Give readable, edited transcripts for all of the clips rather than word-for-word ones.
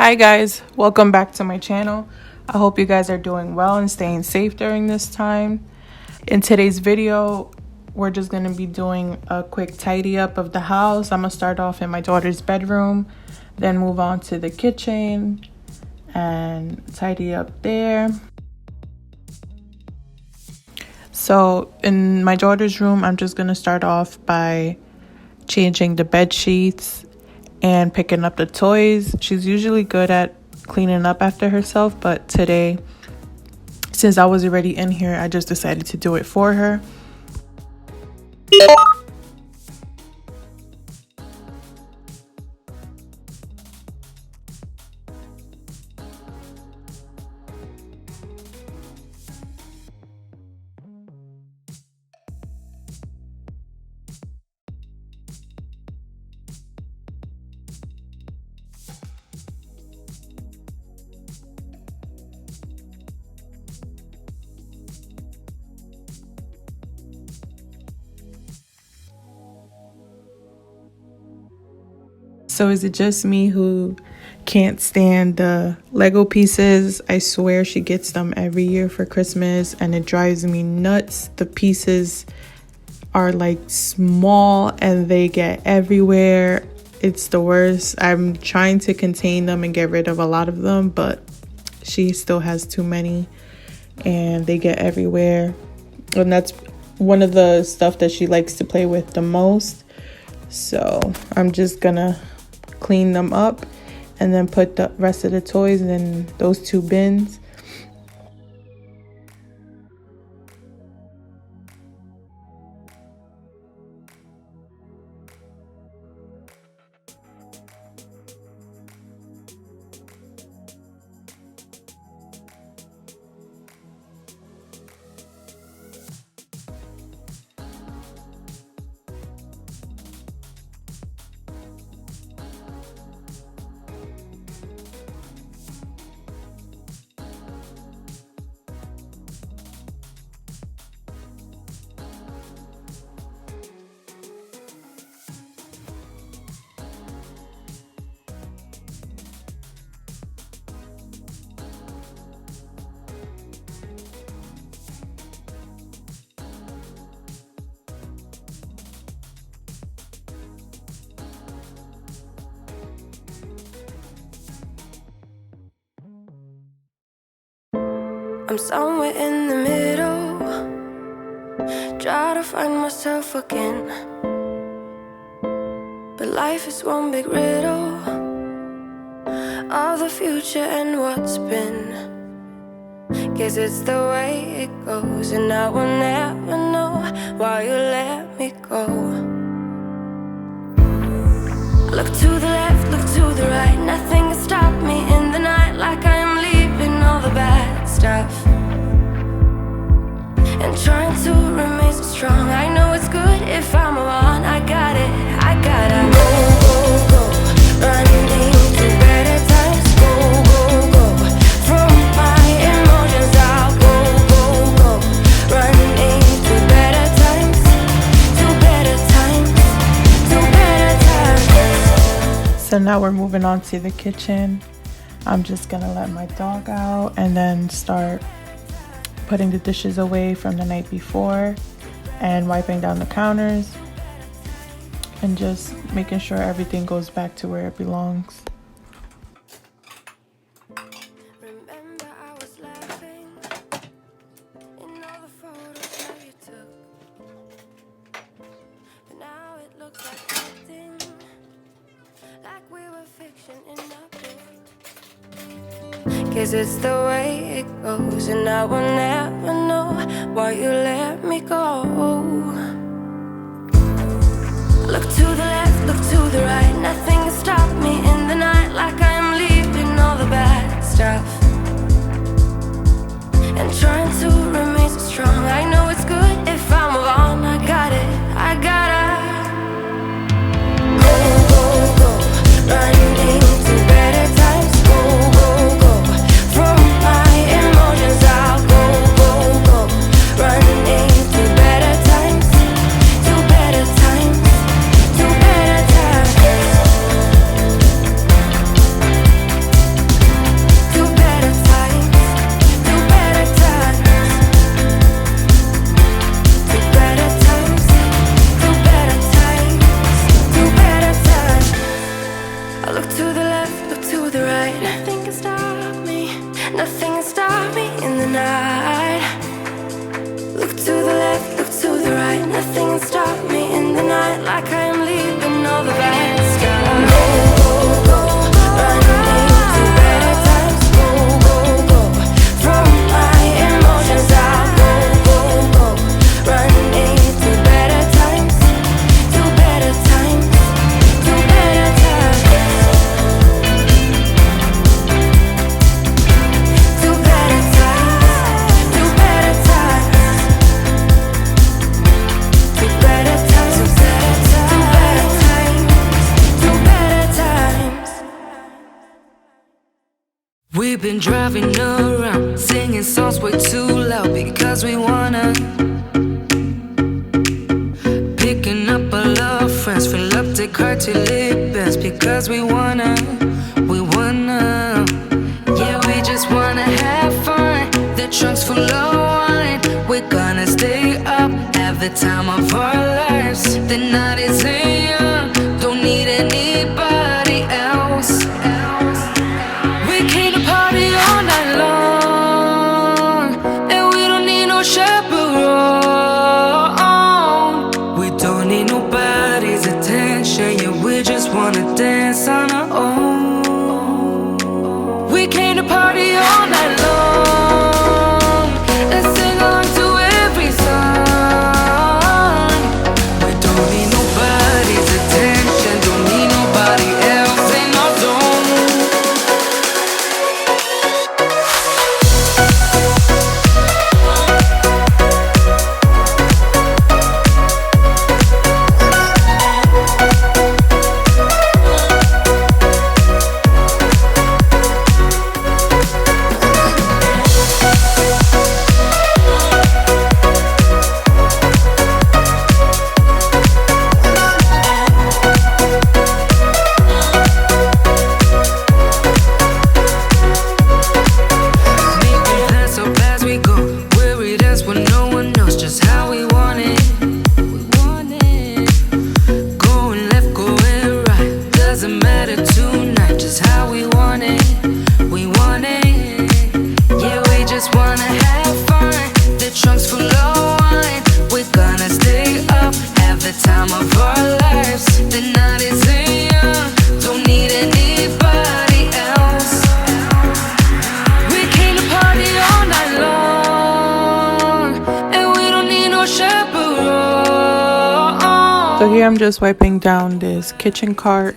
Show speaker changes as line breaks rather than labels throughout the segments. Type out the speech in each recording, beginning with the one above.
Hi guys, welcome back to my channel. I hope you guys are doing well and staying safe during this time. In today's video, we're just going to be doing a quick tidy up of the house. I'm going to start off in my daughter's bedroom, then move on to the kitchen and tidy up there. So in my daughter's room, I'm just going to start off by changing the bed sheets and picking up the toys. She's usually good at cleaning up after herself, but today, since I was already in here, I just decided to do it for her. So is it just me who can't stand the Lego pieces? I swear she gets them every year for Christmas and it drives me nuts. The pieces are like small and they get everywhere. It's the worst. I'm trying to contain them and get rid of a lot of them, but she still has too many and they get everywhere. And that's one of the stuff that she likes to play with the most. So I'm just gonna clean them up and then put the rest of the toys in those two bins.
I'm somewhere in the middle, try to find myself again. But life is one big riddle of the future and what's been. Guess it's the way it goes, and I will never know why you let me go. Look to the left, look to the right, nothing can stop me in the night, like I am leaving all the bad stuff and trying to remain so strong. I know it's good if I'm wrong. I got it, I gotta go, go, go, running into better times. Go, go, go, from my emotions I'll go, go, go, running into better times, to better times, to better times.
So now we're moving on to the kitchen. I'm just gonna let my dog out and then start putting the dishes away from the night before and wiping down the counters and just making sure everything goes back to where it belongs.
Remember I was laughing in all the photos that you took, but now it looks like acting, like we were fiction in a book. Guess it's the way it goes, and I will never know why you let me go. Look to the left, look to the right, nothing can stop me in the night, like I am leaving all the bad stuff and trying to remain so strong. I know it's good if I'm wrong. I got it, I gotta go, go, go, running into better times. Go, go, go, from my emotions I'll go, go, go, running into better times, to better times, to better times. the right. Nothing can stop me. Nothing can stop me in the night. Look to the left, look to the right. Nothing can stop me in the night. Like I am leaving all the bad skies. Go, go, go, running to better times. Go, go, go, throw my emotions out. Go, go, go, running to better times. To better times. To better times. To better times. To better times. To better times. To better times. To better times.
We've been driving around, singing songs way too loud because we wanna. Picking up all our friends, fill up the car till it bends because we wanna. We wanna. Yeah, we just wanna have fun. The trunk's full of wine. We're gonna stay up, have the time of our lives. The night is young, don't need anybody else. We came to party all night long, and we don't need no chaperone. We don't need nobody's attention, yeah, we just wanna dance on our own. We came to party all night long, and sing along to every song. We don't need nobody's attention, don't need nobody else in our zone. Making plans so as we go, worried us when no one knows just how we want it. We want it. Going left, going right, doesn't matter tonight, just how we want it. We want it. Yeah, we just wanna have fun. The trunk's full of wine. We're gonna stay up, have the time of our lives. The night is young, don't need anybody else. We came to party all night long, and we don't need no chaperone.
So here I'm just wiping down this kitchen cart.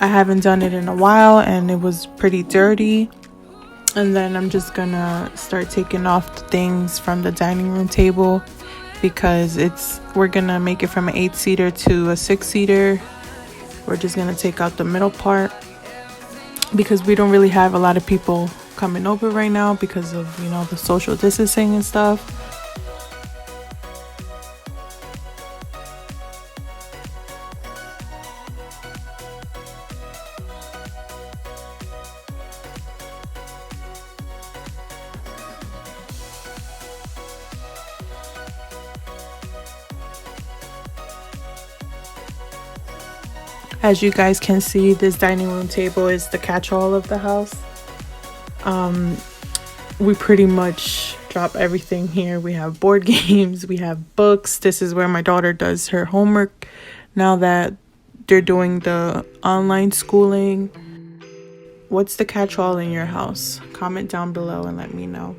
I haven't done it in a while and it was pretty dirty. And then I'm just gonna start taking off the things from the dining room table because we're gonna make it from an 8-seater to a 6-seater. We're just gonna take out the middle part because we don't really have a lot of people coming over right now because of, you know, the social distancing and stuff. As you guys can see, this dining room table is the catch-all of the house. We pretty much drop everything here. We have board games, we have books. This is where my daughter does her homework now that they're doing the online schooling. What's the catch-all in your house? Comment down below and let me know.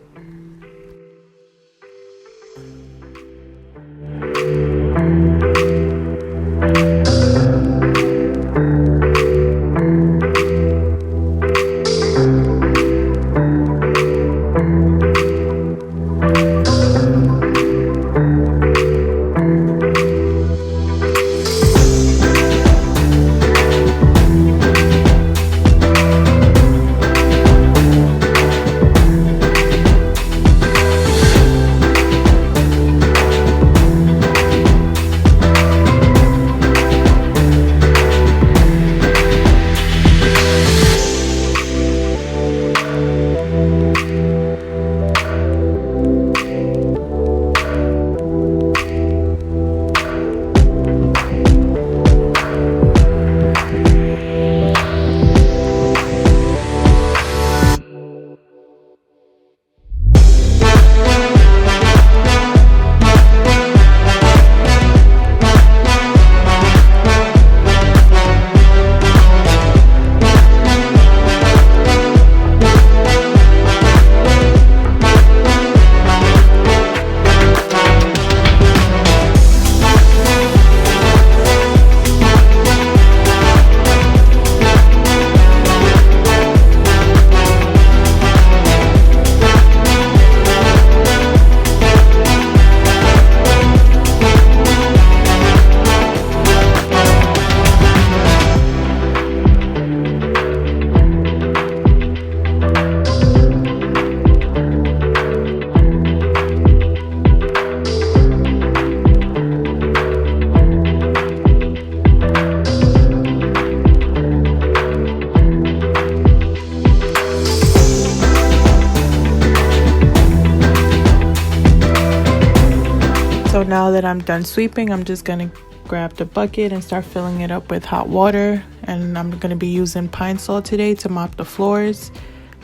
So now that I'm done sweeping, I'm just gonna grab the bucket and start filling it up with hot water. And I'm gonna be using Pine Sol today to mop the floors.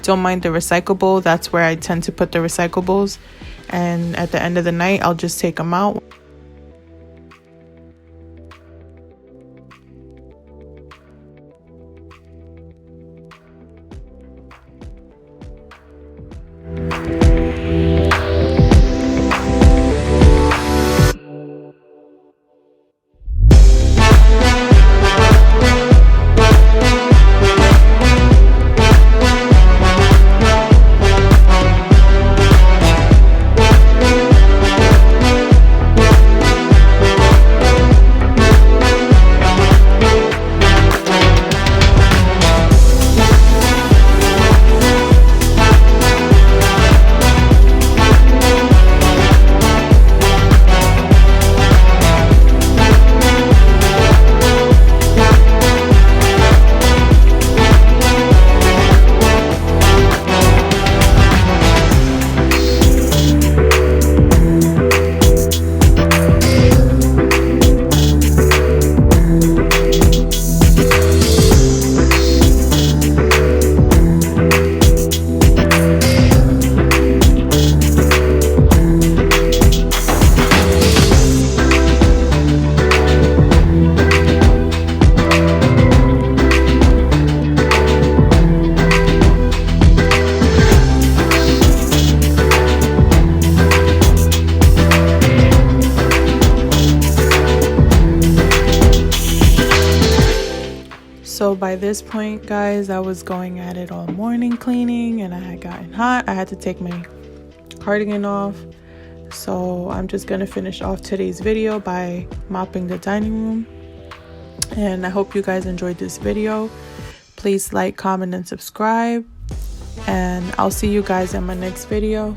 Don't mind the recyclable, that's where I tend to put the recyclables. And at the end of the night, I'll just take them out. So by this point, guys, I was going at it all morning cleaning and I had gotten hot. I had to take my cardigan off. So I'm just going to finish off today's video by mopping the dining room. And I hope you guys enjoyed this video. Please like, comment, and subscribe. And I'll see you guys in my next video.